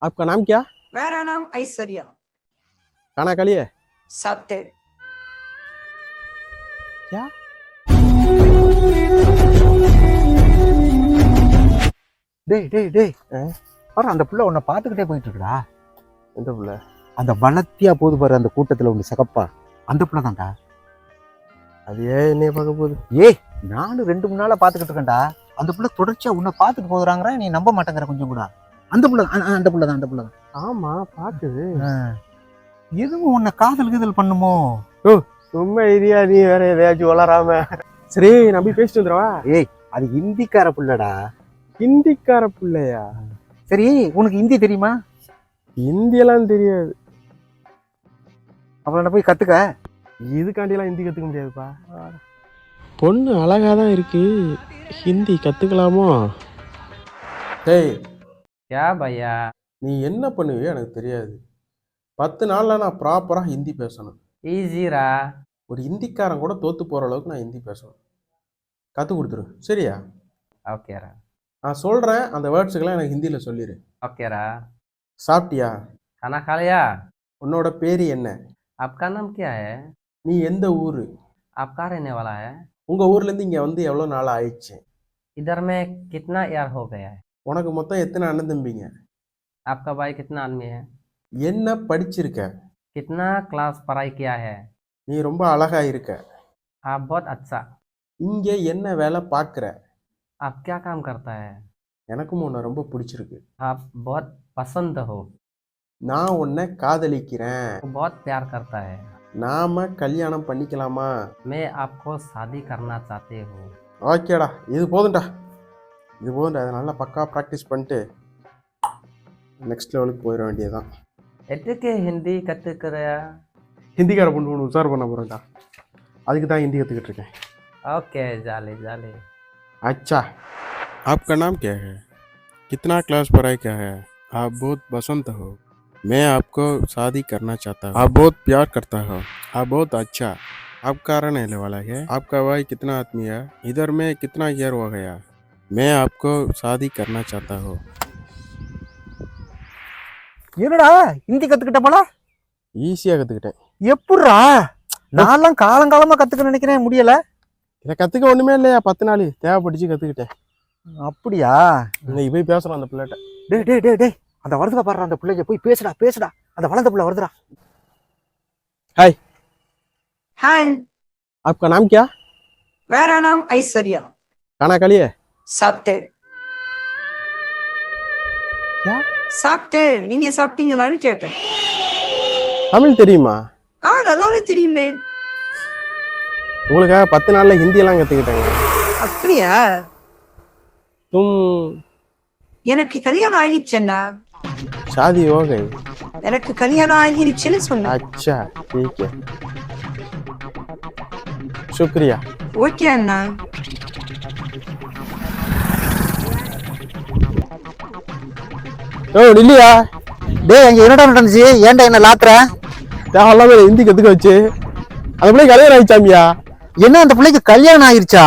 आपका नाम क्या? मेरा नाम ऐश्वर्या। खाना खा लिए? साथे क्या? டேய் டேய் டேய் ஆ? பாரு அந்த புள்ள உன்னை பார்த்துக்கிட்டே போயிட்டு இருக்குடா. எந்த புள்ள? அந்த வளர்த்தியா போது பாரு அந்த கூட்டத்துல ஒன்று சிகப்பா, அந்த புள்ள தான்டா. அது ஏன் என்னைய பார்க்க போகுது? ஏய் நானும் 2-3 நாளா பார்த்துக்கிட்டு இருக்கேன்டா. அந்த புள்ள தொடர்ச்சியா உன்னை பார்த்துட்டு போகுறாங்கிற, நீ நம்ப மாட்டேங்கிற கொஞ்சம் கூட. அந்த புள்ள அந்த புள்ள தான், அந்த புள்ள தான். ஆமா பாக்குது. எதுவும் உன்னை காதல் கீதல் பண்ணுமோ? சும்மா இரியா, நீ வேற எதையாச்சும் வளராம. சரி நான் போய் பேசிட்டு வந்துடுவா. ஏய் அது ஹிந்திக்கார புள்ளடா. ஹிந்திக்கார பிள்ளையா? சரி உனக்கு ஹிந்தி தெரியுமா? ஹிந்தியெல்லாம் தெரியாது. அவளை போய் கத்துக்க. இதுக்காண்டியெல்லாம் ஹிந்தி கற்றுக்க முடியாதுப்பா. பொண்ணு அழகாக தான் இருக்கு, ஹிந்தி கற்றுக்கலாமோ? டேய் क्या भैया? நீ என்ன பண்ணுவியோ எனக்கு தெரியாது. 10 நாளில் நான் ப்ராப்பராக ஹிந்தி பேசணும். इजी रहा। ஒரு ஹிந்திக்காரன் கூட தோற்று போகிற அளவுக்கு நான் ஹிந்தி பேசணும். கற்றுக் கொடுத்துரு சரியா? ओके रहा। நான் சொல்கிறேன், அந்த வேர்ட்ஸுக்கெல்லாம் எனக்கு ஹிந்தியில் சொல்லிடு. ओके रहा। சாப்பிட்டியா? खाना खा लिया? உன்னோட பேர் என்ன? आपका नाम क्या है? நீ எந்த ஊர்? आप कहाँ रहने वाला है? உங்கள் ஊர்லேருந்து இங்கே வந்து எவ்வளோ நாள் ஆயிடுச்சு? इधर में कितना ईयर हो गया है? உனக்கு மொத்தம் எத்தனை அண்ணன் தம்பிங்க? आपका भाई कितना आदमी है? என்ன படிச்சிருக்க? कितना क्लास पढ़ाई किया है? நீ ரொம்ப அழகா இருக்க. आप बहुत अच्छा। இங்கே என்ன வேலை பார்க்குற? आप क्या काम करता है? எனக்கும் உன்னை ரொம்ப பிடிச்சிருக்கு. आप बहुत पसंद हो। நான் உன்னை காதலிக்கிறேன். बहुत प्यार करता है। நாம கல்யாணம் பண்ணிக்கலாமா? मैं आपको शादी करना चाहती हूँ। ஓகேடா, இது போதும்டா. அதை நல்லா பக்கா ப்ராக்டிஸ் பண்ணிட்டு நெக்ஸ்ட் லெவலுக்கு போயிட வேண்டியதுதான். எதுக்கு ஹிந்தி கற்றுக்கிறியா? ஹிந்திக்கார பொண்ணு ஒன்று உசார் பண்ண போகிறேன்டா, அதுக்கு தான் ஹிந்தி கற்றுக்கிட்டு இருக்கேன். ओके जाली जाली। अच्छा, आपका नाम क्या है? कितना क्लास पढ़ाई क्या है? आप बहुत पसंद हो। मैं आपको शादी करना चाहता हूँ। आप बहुत प्यार करता हो। आप बहुत अच्छा। आप कहाँ रहने वाला है? आपका भाई कितना आदमी है? इधर में कितना ईयर हो गया? मैं आपको शादी करना चाहता हूँ। என்னடா ஹிந்தி கத்துக்கிட்ட போல? ஈஸியாக கற்றுக்கிட்டேன். எப்பட்றா? நான்லாம் காலங்காலமா கத்துக்க நினைக்கிறேன், முடியல. இதை கற்றுக்க ஒன்றுமே இல்லையா, 10 நாள் தேவைப்பட்டுச்சு கற்றுக்கிட்டேன். அப்படியா? இன்னைக்கு போய் பேசுகிறோம் அந்த பிள்ளைகிட்ட. டேய் டேய் டேய் டேய் அந்த வருதுல பாடுற அந்த பிள்ளைங்க, போய் பேசுடா. அந்த வளர்ந்த பிள்ளை வருதுடா. हाय, हाय, आपका नाम क्या? मेरा नाम ऐश्वर्या। खाना खा लिए? साथे क्या? சாப்பிட்டு நீங்க சாப்பிட்டீங்களான்னு கேட்டேன். தமிழ் தெரியுமா? நல்லாவே தெரியுமே. உங்களுக்காக 10 நாளில் ஹிந்தியெல்லாம் கற்றுக்கிட்டேங்க. அப்படியா? तुम எனக்கு கல்யாணம் ஆகிடுச்சுன்னா. शादी हो गई? எனக்கு கல்யாணம் ஆகிடுச்சுன்னு சொன்னேன். अच्छा ठीक है, शुक्रिया. ஓகே அண்ணா. ஓ இல்லையா? டேய் அங்க என்னடா நடந்துச்சு? ஏன்டா என்ன லாத்துற? தேவையில்லாம ஹிந்தி கற்றுக்க வச்சு அந்த பிள்ளைக்கு கல்யாணம் ஆயிடுச்சாமியா? என்ன அந்த பிள்ளைக்கு கல்யாணம் ஆயிருச்சா?